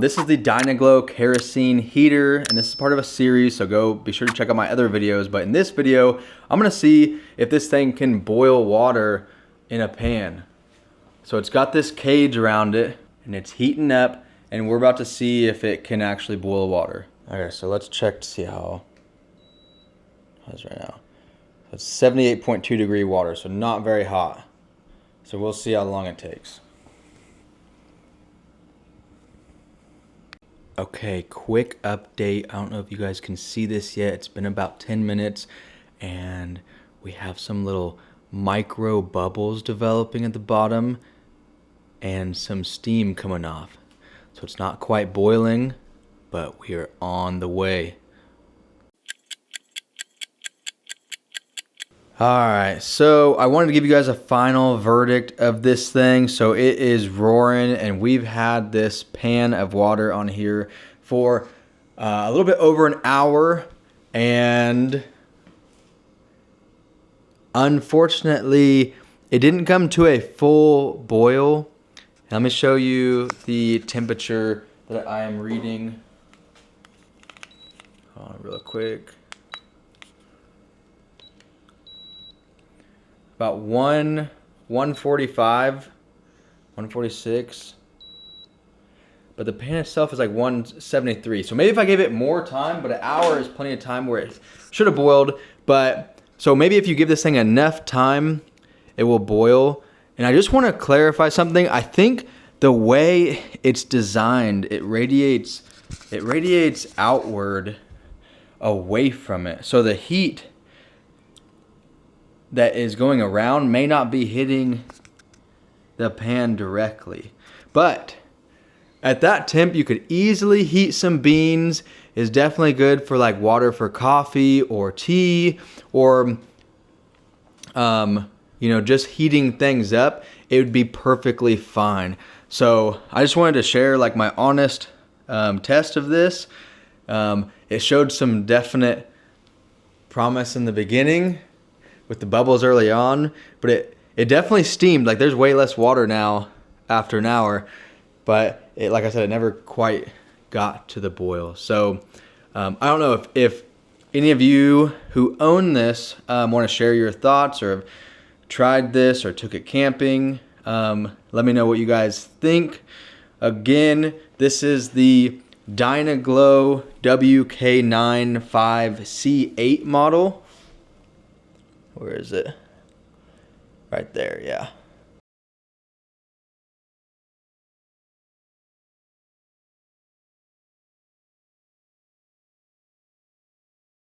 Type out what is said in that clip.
This is the Dynaglow kerosene heater, and this is part of a series, so go be sure to check out my other videos. But in this video, I'm gonna see if this thing can boil water in a pan. So it's got this cage around it, and it's heating up, and we're about to see if it can actually boil water. Okay, so let's check to see how it's right now. It's 78.2 degree water, so not very hot. So we'll see how long it takes. Okay, quick update. I don't know if you guys can see this yet. It's been about 10 minutes and we have some little micro bubbles developing at the bottom and some steam coming off. So it's not quite boiling, but we are on the way. Alright, so I wanted to give you guys a final verdict of this thing. So it is roaring, and we've had this pan of water on here for a little bit over an hour, and unfortunately it didn't come to a full boil. Let me show you the temperature that I am reading. Hold on real quick. About 145, 146. But the pan itself is like 173. So maybe if I gave it more time, but an hour is plenty of time where it should have boiled. But so maybe if you give this thing enough time, it will boil. And I just want to clarify something. I think the way it's designed, it radiates outward away from it. So the heat that is going around may not be hitting the pan directly. But at that temp, you could easily heat some beans. It's definitely good for like water for coffee or tea, or just heating things up. It would be perfectly fine. So I just wanted to share like my honest test of this. It showed some definite promise in the beginning with the bubbles early on, but it definitely steamed. Like there's way less water now after an hour, but it, like I said, it never quite got to the boil. So I don't know if any of you who own this want to share your thoughts, or have tried this or took it camping. Let me know what you guys think. Again, this is the Dynaglow WK95C8 model. Where is it? Right there, yeah.